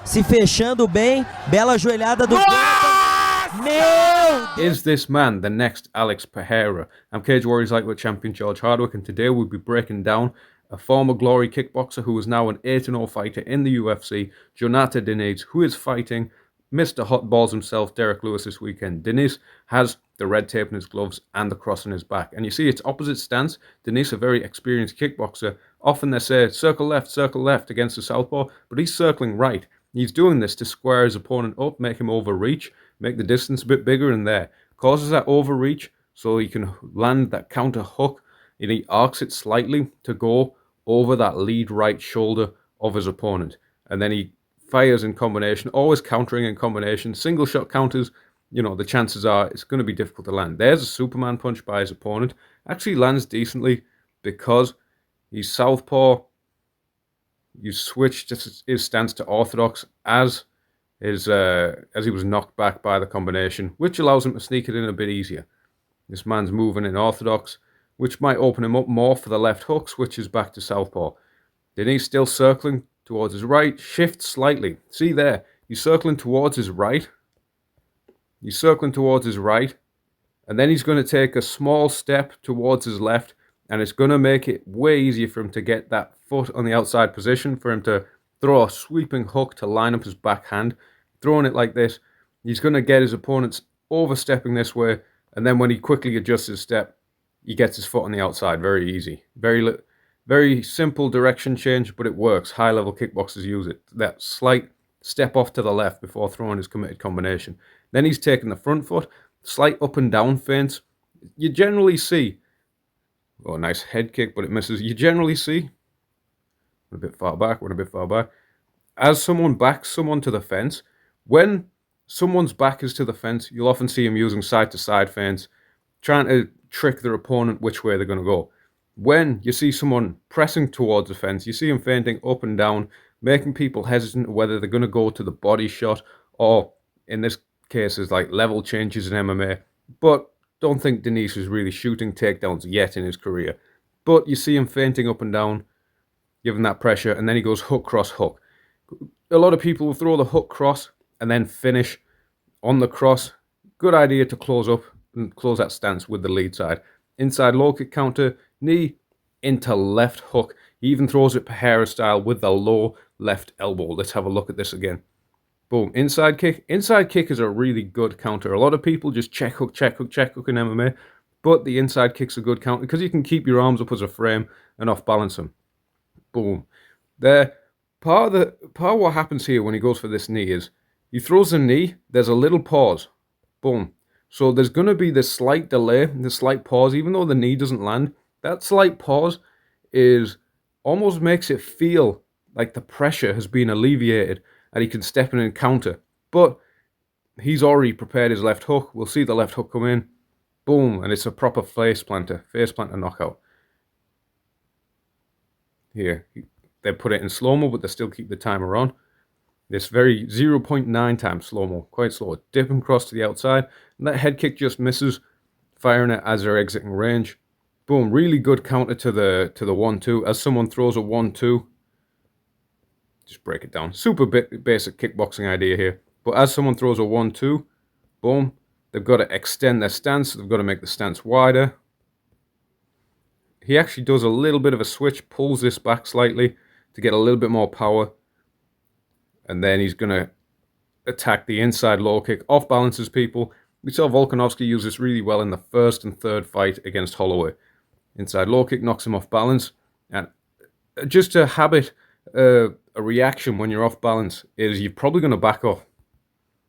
se fechando bem. Bela joelhada do Jhonata. Meu! Is this man the next Alex Pereira? I'm Cage Warriors Lightweight Champion George Hardwick, and today we'll be breaking down a former Glory kickboxer who is now an 8-0 fighter in the UFC, Jhonata Dinis, who is fighting Mr. Hot Balls himself, Derrick Lewis, this weekend. Dinis has the red tape in his gloves and the cross on his back. And you see, it's opposite stance. Dinis, a very experienced kickboxer. Often they say, circle left against the southpaw, but he's circling right. He's doing this to square his opponent up, make him overreach, make the distance a bit bigger in there. Causes that overreach so he can land that counter hook, and he arcs it slightly to go over that lead right shoulder of his opponent. And then he fires in combination, always countering in combination. Single shot counters, you know, the chances are it's going to be difficult to land. There's a Superman punch by his opponent. Actually lands decently because he's southpaw. You switched his stance to orthodox as he was knocked back by the combination, which allows him to sneak it in a bit easier. This man's moving in orthodox, which might open him up more for the left hook, switches back to southpaw. Then he's still circling towards his right, shifts slightly. See there, he's circling towards his right. He's circling towards his right, and then he's going to take a small step towards his left, and it's going to make it way easier for him to get that foot on the outside position, for him to throw a sweeping hook to line up his backhand. Throwing it like this, he's going to get his opponents overstepping this way, and then when he quickly adjusts his step, he gets his foot on the outside. Very easy. Very simple direction change, but it works. High-level kickboxers use it. That slight step off to the left before throwing his committed combination. Then he's taking the front foot, slight up and down feints. You generally see, oh, nice head kick, but it misses. You generally see, went a bit far back, as someone backs someone to the fence, when someone's back is to the fence, you'll often see him using side-to-side feints, trying to trick their opponent which way they're going to go. When you see someone pressing towards the fence, you see him feinting up and down, making people hesitant whether they're going to go to the body shot or, in this case, is like level changes in MMA. But don't think Dinis is really shooting takedowns yet in his career. But you see him feinting up and down, giving that pressure, and then he goes hook, cross, hook. A lot of people will throw the hook cross and then finish on the cross. Good idea to close up and close that stance with the lead side. Inside low kick counter, knee into left hook. He even throws it Pereira style with the low left elbow. Let's have a look at this again. Boom, inside kick. Inside kick is a really good counter. A lot of people just check hook in MMA, but the inside kick's a good counter because you can keep your arms up as a frame and off balance them. Boom. There. Part of what happens here when he goes for this knee is he throws the knee, there's a little pause. Boom. So there's going to be this slight delay, this slight pause, even though the knee doesn't land. That slight pause almost makes it feel like the pressure has been alleviated and he can step in and counter. But he's already prepared his left hook. We'll see the left hook come in. Boom. And it's a proper face planter knockout. Here. They put it in slow-mo, but they still keep the timer on. This very 0.9 times slow-mo, quite slow. Dipping cross to the outside, and that head kick just misses, firing it as they're exiting range. Boom, really good counter to the 1-2. As someone throws a 1-2, just break it down. Super basic kickboxing idea here. But as someone throws a 1-2, boom, they've got to extend their stance. They've got to make the stance wider. He actually does a little bit of a switch, pulls this back slightly to get a little bit more power. And then he's going to attack the inside low kick, off balances people. We saw Volkanovski use this really well in the first and third fight against Holloway. Inside low kick knocks him off balance. And just a habit, a reaction when you're off balance is you're probably going to back off.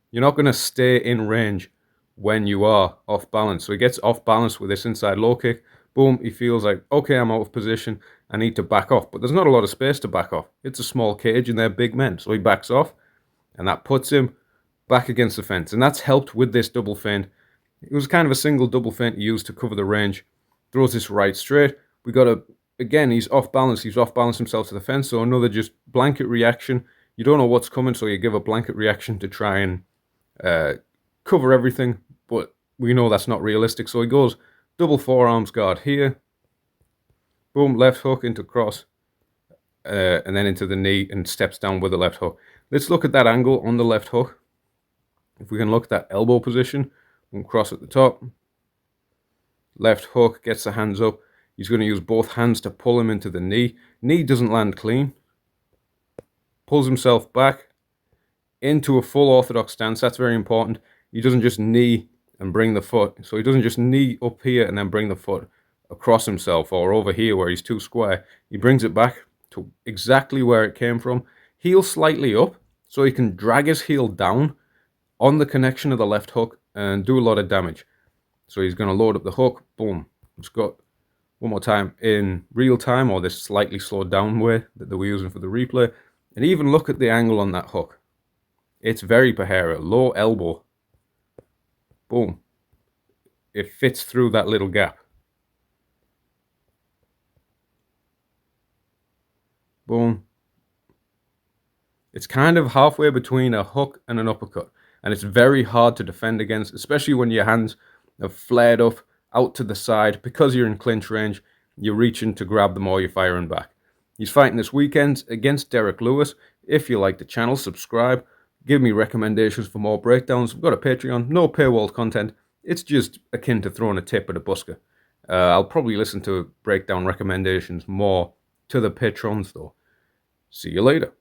You're not going to stay in range when you are off balance. So he gets off balance with this inside low kick. Boom, he feels like, okay, I'm out of position. I need to back off. But there's not a lot of space to back off. It's a small cage and they're big men. So he backs off. And that puts him back against the fence. And that's helped with this double feint. It was kind of a single double feint he used to cover the range. Throws this right straight. We got a, again, he's off balance. He's off balance himself to the fence. So another just blanket reaction. You don't know what's coming, so you give a blanket reaction to try and cover everything. But we know that's not realistic. So he goes double forearms guard here. Boom, left hook into cross. and then into the knee and steps down with the left hook. Let's look at that angle on the left hook. If we can look at that elbow position, and cross at the top. Left hook, gets the hands up. He's going to use both hands to pull him into the knee. Knee doesn't land clean. Pulls himself back into a full orthodox stance. That's very important. He doesn't just knee and bring the foot. So he doesn't just knee up here and then bring the foot across himself or over here where he's too square. He brings it back to exactly where it came from. Heel slightly up so he can drag his heel down on the connection of the left hook and do a lot of damage. So he's going to load up the hook. Boom. It's got one more time in real time, or this slightly slowed down way that they were using for the replay. And even look at the angle on that hook. It's very PEREIRA. Low elbow. Boom. It fits through that little gap. Boom. It's kind of halfway between a hook and an uppercut. And it's very hard to defend against, especially when your hands have flared up out to the side. Because you're in clinch range, you're reaching to grab them or you're firing back. He's fighting this weekend against Derrick Lewis. If you like the channel, subscribe. Give me recommendations for more breakdowns. We've got a Patreon, no paywall content. It's just akin to throwing a tip at a busker. I'll probably listen to breakdown recommendations more to the patrons though. See you later.